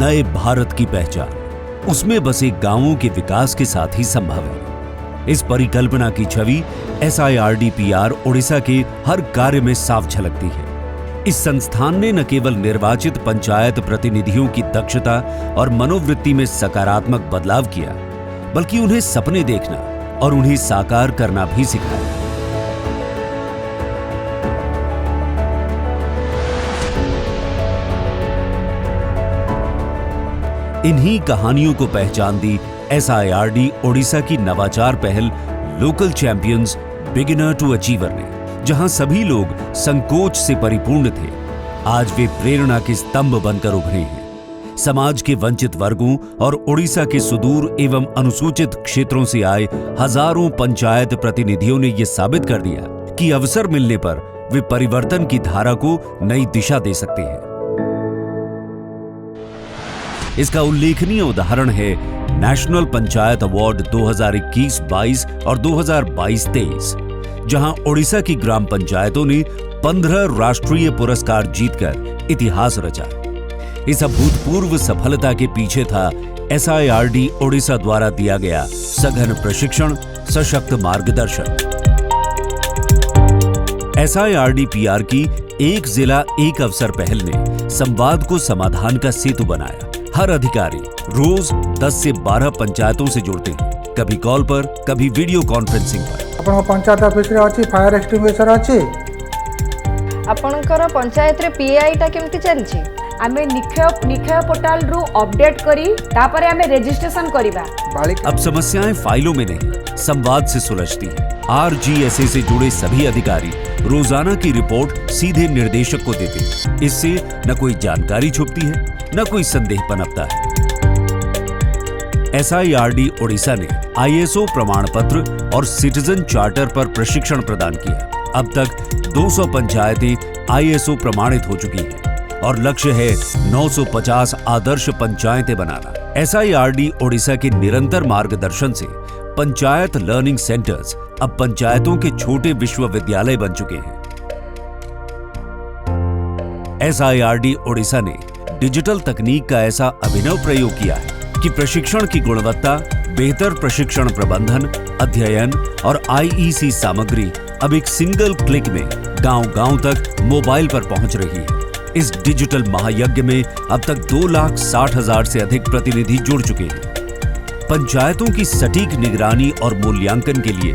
नए भारत की पहचान उसमें बसे गांवों के विकास के साथ ही संभव है। इस परिकल्पना की छवि SIRDPR ओडिशा के हर कार्य में साफ झलकती है। इस संस्थान ने न केवल निर्वाचित पंचायत प्रतिनिधियों की दक्षता और मनोवृत्ति में सकारात्मक बदलाव किया, बल्कि उन्हें सपने देखना और उन्हें साकार करना भी सिखाया। इन्हीं कहानियों को पहचान दी SIRD ओडिशा की नवाचार पहल local champions beginner to achiever ने, जहां सभी लोग संकोच से परिपूर्ण थे, आज वे प्रेरणा के स्तंभ बनकर उभरे हैं। समाज के वंचित वर्गों और ओडिशा के सुदूर एवं अनुसूचित क्षेत्रों से आए हजारों पंचायत प्रतिनिधियों ने यह साबित कर दिया कि अवसर मिलने पर वे परिवर्तन की धारा को नई दिशा दे सकते हैं। इसका उल्लेखनीय उदाहरण है नेशनल पंचायत अवार्ड 2021-22 और 2022-23, जहां ओडिशा की ग्राम पंचायतों ने 15 राष्ट्रीय पुरस्कार जीतकर इतिहास रचा। इस अभूतपूर्व सफलता के पीछे था SIRD ओडिशा द्वारा दिया गया सघन प्रशिक्षण, सशक्त मार्गदर्शन। SIRDPR की एक जिला एक अवसर पहल ने संवाद को समाधान का सेतु बनाया। हर अधिकारी रोज 10 से 12 पंचायतों से जुड़ते हैं, कभी कॉल पर, कभी वीडियो कॉन्फ्रेंसिंग पर। अपन पंचायत ऑफिस रे अछि फायर एक्सटिंग्विशर अछि। आपनकर पंचायत रे PAI टा केमति चलछि? आमे निक्षय पोर्टल रु अपडेट करी तापरे आमे रजिस्ट्रेशन करिबा। अब समस्याएं फाइलों में नहीं, संवाद से सुलझती है। RGSA से जुड़े सभी अधिकारी रोजाना की रिपोर्ट सीधे निर्देशक को देते हैं। इससे न कोई जानकारी छुपती है, न कोई संदेह पनपता है। SIRD ओडिशा ने ISO प्रमाण पत्र और सिटीजन चार्टर पर प्रशिक्षण प्रदान किया। अब तक 200 पंचायतें ISO प्रमाणित हो चुकी हैं और लक्ष्य है 950 आदर्श पंचायतें बनाना। SIRD ओडिशा के निरंतर मार्गदर्शन से पंचायत लर्निंग सेंटर्स अब पंचायतों के छोटे विश्वविद्यालय बन चुके हैं। SIRD ओडिशा ने डिजिटल तकनीक का ऐसा अभिनव प्रयोग किया है कि प्रशिक्षण की गुणवत्ता, बेहतर प्रशिक्षण प्रबंधन, अध्ययन और IEC सामग्री अब एक सिंगल क्लिक में गांव-गांव तक मोबाइल पर पहुंच रही है। इस डिजिटल महायज्ञ में अब तक 2,60,000 से अधिक प्रतिनिधि जुड़ चुके हैं। पंचायतों की सटीक निगरानी और मूल्यांकन के लिए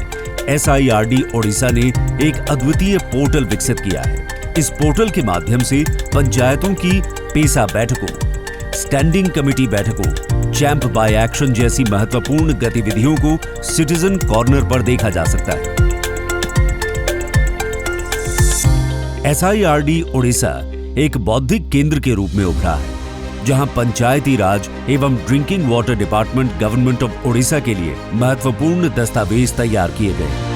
SIRD ओडिशा ने एक अद्वितीय पोर्टल विकसित किया है। इस पोर्टल के माध्यम से पंचायतों की पेशा बैठकों, स्टैंडिंग कमेटी बैठकों, चैंप बाय एक्शन जैसी महत्वपूर्ण गतिविधियों को सिटीजन कॉर्नर पर देखा जा सकता है। SIRD ओडिशा एक बौद्धिक केंद्र के रूप में उभरा है, जहां पंचायती राज एवं drinking water department government of Odisha के लिए महत्वपूर्ण दस्तावेज तैयार किए गए।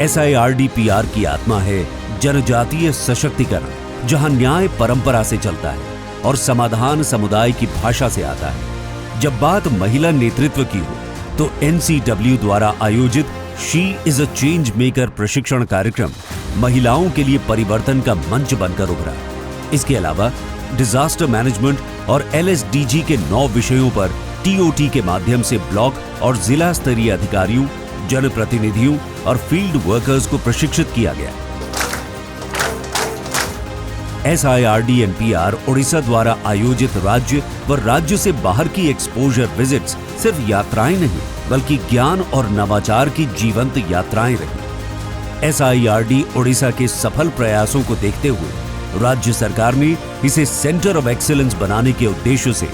SIRDPR की आत्मा है जनजातीय सशक्तिकरण, जहां न्याय परंपरा से चलता है और समाधान समुदाय की भाषा से आता है। जब बात महिला नेतृत्व की हो तो NCW द्वारा आयोजित she is a change maker प्रशिक्षण कार्यक्रम महिलाओं के लिए परिवर्तन का मंच बनकर उभरा। इसके अलावा डिजास्टर मैनेजमेंट और LSDG के 9 विषयों पर TOT के माध्यम से ब्लॉक और जिला स्तरीय अधिकारियों, जनप्रतिनिधियों और फील्ड वर्कर्स को प्रशिक्षित किया गया। SIRDPR ओडिशा द्वारा आयोजित राज्य व राज्य से बाहर की एक्सपोजर विजिट्स सिर्फ यात्राएं नहीं, बल्कि ज्ञान और नवाचार की जीवंत यात्राएं रही। SIRD ओडिशा के सफल प्रयासों को देखते हुए राज्य सरकार ने इसे सेंटर ऑफ एक्सीलेंस बनाने के उद्देश्य से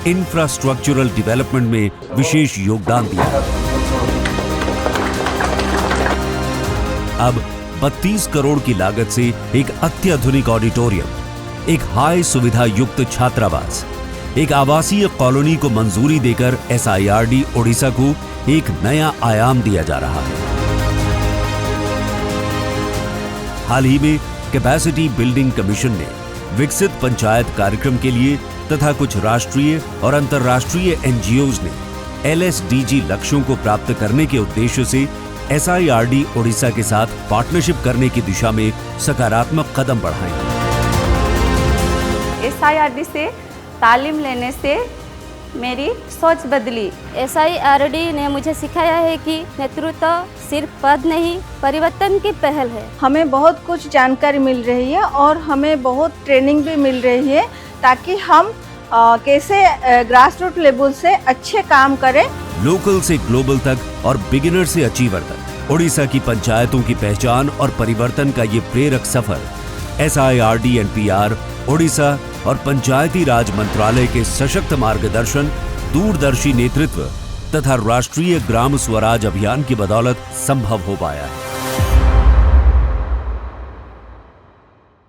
इंफ्रास्ट्रक्चरल डेवलपमेंट में विशेष योगदान दिया। अब 32 करोड़ की लागत से एक अत्याधुनिक ऑडिटोरियम, एक हाई सुविधा युक्त छात्रावास, एक आवासीय कॉलोनी को मंजूरी देकर SIRD ओडिशा को एक नया आयाम दिया जा रहा है। हाल ही में कैपेसिटी बिल्डिंग कमीशन ने विकसित पंचायत कार्यक्रम के लिए तथा कुछ राष्ट्रीय और अंतर्राष्ट्रीय NGOs ने LSDG लक्ष्यों को प्राप्त करने के उद्देश्य से SIRD ओडिशा के साथ पार्टनरशिप करने की दिशा में सकारात्मक कदम बढ़ाए हैं। SIRD से तालीम लेने से मेरी सोच बदली। SIRD ने मुझे सिखाया है कि नेतृत्व सिर्फ पद नहीं, परिवर्तन की पहल है। हमें बहुत कुछ जानकारी मिल रही है और हमें बहुत ट्रेनिंग भी मिल रही है ताकि हम कैसे ग्रास रूट लेवल से अच्छे काम करें। लोकल से ग्लोबल तक और बिगिनर से अचीवर तक ओडिशा की पंचायतों की पहचान और परिवर्तन का ये प्रेरक सफर SIRD NPR, ओडिशा और पंचायती राज मंत्रालय के सशक्त मार्गदर्शन, दूरदर्शी नेतृत्व तथा राष्ट्रीय ग्राम स्वराज अभियान की बदौलत संभव हो पाया है।